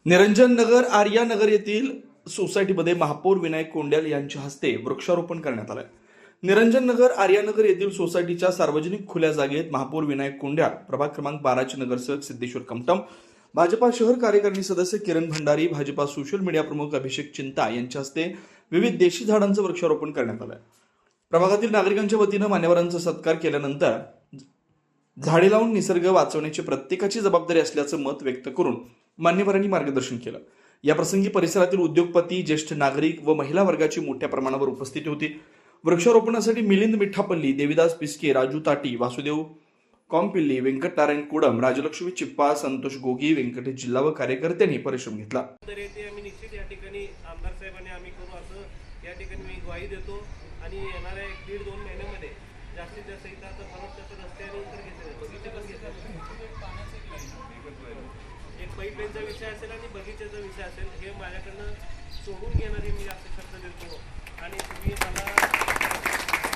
निरंजन नगर आर्यानगर येथील सोसायटीमध्ये महापौर विनायक कोंड्याल यांच्या हस्ते वृक्षारोपण करण्यात आलं. निरंजन नगर आर्यानगर येथील सोसायटीच्या सार्वजनिक खुल्या जागेत महापौर विनायक कोंड्याल, प्रभाग क्रमांक 12 चे नगरसेवक सिद्धेश्वर कमटम, भाजपा शहर कार्यकारिणी सदस्य किरण भंडारी, भाजपा सोशल मीडिया प्रमुख अभिषेक चिंता यांच्या हस्ते विविध देशी झाडांचं वृक्षारोपण करण्यात आलं. प्रभागातील नागरिकांच्या वतीनं मान्यवरांचा सत्कार केल्यानंतर झाडे लावून निसर्ग वाचवण्याची प्रत्येकाची जबाबदारी असल्याचं मत व्यक्त करून मान्यवरांनी मार्गदर्शन केलं. या प्रसंगी परिसरातील उद्योगपती, ज्येष्ठ नागरिक व महिला वर्गाची मोठ्या प्रमाणावर उपस्थिती होती. वृक्षारोपणासाठी मिलिंद मिठापल्ली, देविदास पिस्के, राजू ताटी, वासुदेव कॉम्पिल्ली, व्यंकटनारायण कुडम, राजलक्ष्मी चिप्पा, संतोष गोगी, व्यंकटेश जिल्हा व कार्यकर्त्यांनी परिश्रम घेतला. तर ते आम्ही निश्चित या ठिकाणी आमदार साहेबांनी आम्ही करू असं या ठिकाणी मी ग्वाही देतो. आणि येणाऱ्या 1-1.5-2 महिन्यामध्ये जास्तीत जास्त इथं आता फरक रस्त्याने तर घेतले, बगीचे पण घेतले. एक पाईपलाईनचा विषय असेल आणि बगीच्याचा विषय असेल, हे माझ्याकडनं सोडून घेणारे मी असे शब्द देतो. आणि तुम्ही मला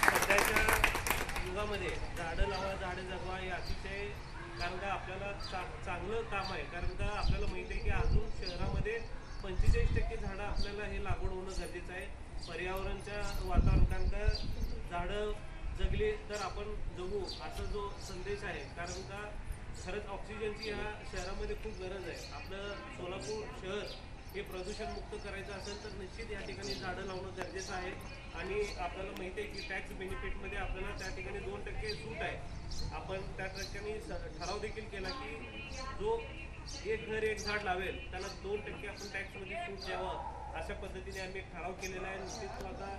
सध्याच्या युगामध्ये झाडं लावा, झाडं जगवा हे अतिशय, कारण का आपल्याला चांगलं काम आहे. कारण का आपल्याला माहिती आहे की अजून शहरामध्ये 45% झाडं आपल्याला हे लागवड होणं गरजेचं आहे. पर्यावरणच्या वातावरण, कारण का झाडं जगली तर आपण जगू असा जो संदेश आहे. कारण का खरंच ऑक्सिजनची ह्या शहरामध्ये खूप गरज आहे. आपलं सोलापूर शहर हे प्रदूषणमुक्त करायचं असेल तर निश्चित या ठिकाणी झाडं लावणं गरजेचं आहे. आणि आपल्याला माहिती आहे की टॅक्स बेनिफिटमध्ये आपल्याला त्या ठिकाणी 2% सूट आहे. आपण त्या ठिकाणी ठराव देखील केला की जो एक घर एक झाड लावेल त्याला 2% आपण टॅक्समध्ये सूट द्यावं, अशा पद्धतीने आम्ही एक ठराव केलेला आहे. निश्चित आता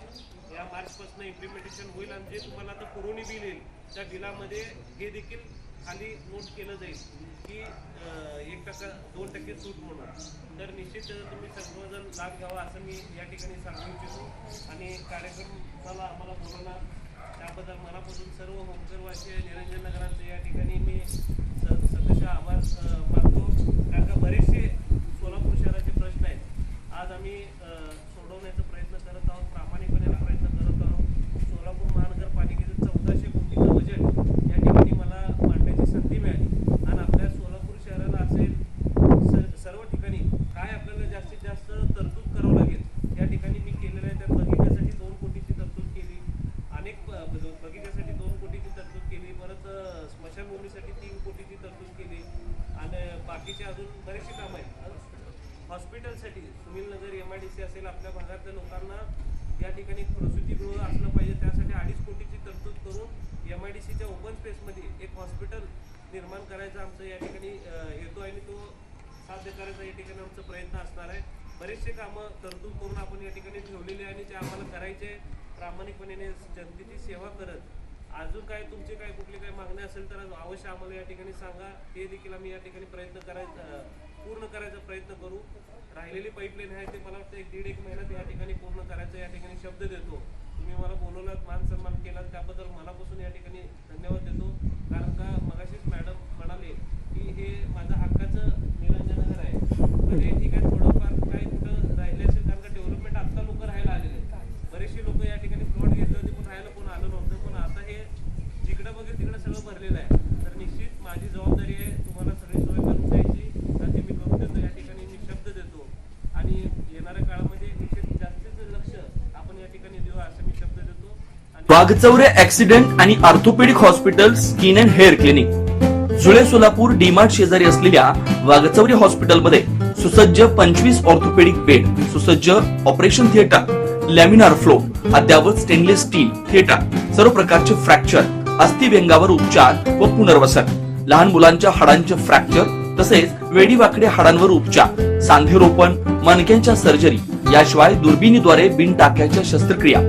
या मार्चपासून इम्प्लिमेंटेशन होईल. आणि जे तुम्हाला आता पुरवणी बिल येईल त्या बिलामध्ये हे देखील खाली नोट केलं जाईल की 1%, 2% सूट म्हणून. तर निश्चित तुम्ही सर्वजण लाभ घ्यावा असं मी या ठिकाणी सांगू इच्छितो. आणि कार्यक्रमाला आम्हाला बोलवणार त्याबद्दल मनापासून सर्व होमकरवासी निरंजन नगरांचे या ठिकाणी मी सदस्य आभार मानतो. कारण का बरेचसे सोलापूर शहराचे प्रश्न आहेत, आज आम्ही सोडवण्याचा प्रयत्न करत आहोत, प्रामाणिकपणे प्रयत्न करत आहोत. सोलापूर महानगरपालिकेचं 1400 कोटीचं बजेट या ठिकाणी मला मांडण्याची संधी मिळाली. आणि आपल्या सोलापूर शहराला असेल सर्व ठिकाणी काय आपल्याला जास्तीत जास्त तरतूद करावं लागेल या ठिकाणी मी केलेलं आहे. त्या बगीच्यासाठी 2 कोटीची तरतूद केली, अनेक बगीच्यासाठी 2 कोटीची तरतूद केली, परत स्मशानभूमीसाठी 3 कोटीची तरतूद केली. आणि बाकीचे अजून बरेचसे काम आहेत. हॉस्पिटलसाठी सुनीलनगर MIDC असेल, आपल्या भागातल्या लोकांना या ठिकाणी प्रसूतीगृह असलं पाहिजे, त्यासाठी 2.5 कोटीची तरतूद करून MIDCच्या ओपन स्पेसमध्ये एक हॉस्पिटल निर्माण करायचा आमचं या ठिकाणी हेतू आहे. आणि तो साध्य करायचा या ठिकाणी आमचा प्रयत्न असणार आहे. बरेचसे कामं तरतूद करून आपण या ठिकाणी ठेवलेले आहे आणि ते आम्हाला करायचे प्रामाणिकपणे जनतेची सेवा करत. अजून काय तुमचे काय कुठली काही मागणी असेल तर अवश्य आम्हाला या ठिकाणी सांगा, ते देखील आम्ही या ठिकाणी पूर्ण करायचा प्रयत्न करू. राहिलेली पाईपलाईन आहे ते मला वाटतं 1-1.5 महिन्यात या ठिकाणी पूर्ण करायचं या ठिकाणी शब्द देतो. तुम्ही मला बोलवलात, मान सन्मान केला, त्याबद्दल मनापासून या ठिकाणी धन्यवाद देतो. कारण का मगाशीच मॅडम म्हणाले की हे माझं हक्काचं निरंजन नगर आहे. म्हणजे ठीक आहे, थोडंफार काय कुठं राहिले असेल, कारण का डेव्हलपमेंट आत्ता लोक राहायला आलेले आहेत. बरेचसे लोक या ठिकाणी प्लॉट घेतले होते पण राहायला कोण आलं नव्हतं. पण आता हे जिकडं बघेल तिकडं सगळं भरलेलं आहे. तर निश्चित माझी जबाबदारी आहे तुम्हाला सगळी सोय करून द्यायची, आणि मी करून देतो या ठिकाणी मी शब्द देतो. आणि येणाऱ्या काळामध्ये निश्चित जास्तीचं लक्ष आपण या ठिकाणी देऊ असं मी शब्द देतो. वाघचौरे ऍक्सिडेंट आणि orthopaedic hospital, skin and hair clinic, जुळे सोलापूर डीमार्ट शेजारी असलेल्या वाघचौरे हॉस्पिटलमध्ये सुसज्ज 25 ऑर्थोपेडिक बेड, सुसज्ज ऑपरेशन थिएटर, लॅमिनार फ्लो, अद्यावत स्टेनलेस स्टील थिएटर, सर्व प्रकारचे फ्रॅक्चर, अस्थिव्यंगावर उपचार व पुनर्वसन, लहान मुलांच्या हाडांचे फ्रॅक्चर तसेच वेडीवाकड्या हाडांवर उपचार, सांधेरोपण, मणक्यांच्या सर्जरी, याशिवाय दुर्बिणीद्वारे बिनटाक्याच्या शस्त्रक्रिया,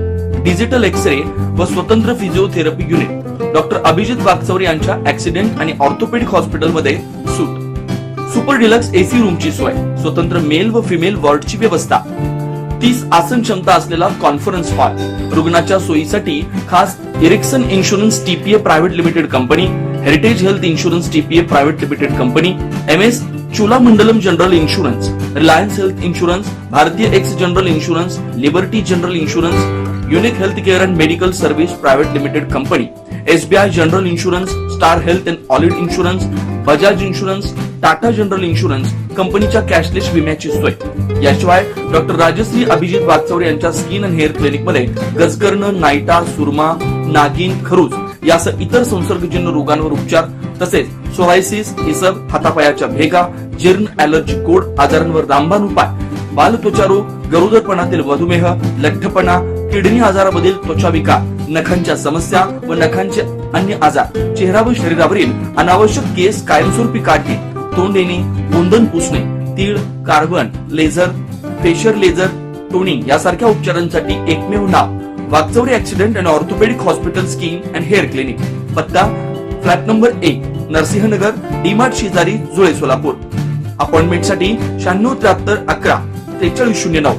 डिजिटल एक्सरे व स्वतंत्र physiotherapy unit. Doctor Abhijit Waghchaure यांच्या ऍक्सिडेंट आणि ऑर्थोपेडिक हॉस्पिटलमध्ये सूट, सुपर डिलक्स AC रूमची सोय, स्वतंत्र मेल व फिमेल वॉर्डची व्यवस्था, 30 आसन क्षमता असलेला कॉन्फरन्स हॉल, रुग्णाच्या सोयीसाठी खास Ericsson insurance TPA private limited company, heritage health insurance TPA private limited company, MS Cholamandalam general insurance, Reliance health insurance, भारतीय AXA general insurance, liberty general insurance, unique health care and medical service private limited company, SBI general insurance, star health and allied insurance, Bajaj insurance, Tata general insurance कंपनीच्या cashless विम्याची सोय. याशिवाय doctor Rajshri Abhijit Waghchaure यांच्या skin and hair clinic मध्ये गजकर्ण, नायटा, सुरमा, नागिन, खरूज यासह इतर संसर्गजन्य रोगांवर उपचार, तसेच सोरायसिस, इसब, हातापायाच्या भेगा, जीर्ण, ॲलर्जी, गोड आजारांवर रामबाण उपाय, बालत्वचा रोग, गरोदरपणातील मधुमेह, लठ्ठपणा, किडनी आजारामधील त्वचा विकार, नखांच्या समस्या व नखांचे अन्य आजार, चेहरा व शरीरावरील अनावश्यक केस कायमस्वरूपी काढणे, तोंड येणे, गोंधन पुसणे, तीळ, carbon, laser, facial laser, toning यासारख्या उपचारांसाठी एकमेव नाव Wagchaure accident and orthopaedic hospital skin and hair clinic. पत्ता फ्लॅट नंबर 1, नरसिंहनगर, डीमार्ट शेजारी, जुळे, सोलापूर. अपॉइंटमेंटसाठी 9673 11 4309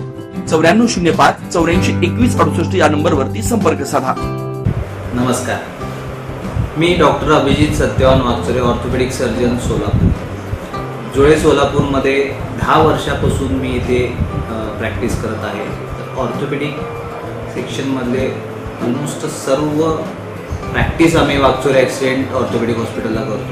9405 84 21 68 या नंबरवरती संपर्क साधा. नमस्कार, मी doctor Abhijit Satyawan Wagchaure, orthopaedic surgeon, Solapur. Jule, सोलापूरमध्ये 10 वर्षापासून मी इथे प्रॅक्टिस करत आहे. ऑर्थोपेडिक सेक्शनमधले ऑलमोस्ट सर्व प्रॅक्टिस आम्ही वागचौरे ॲक्सिडेंट ऑर्थोपेडिक हॉस्पिटलला करतो.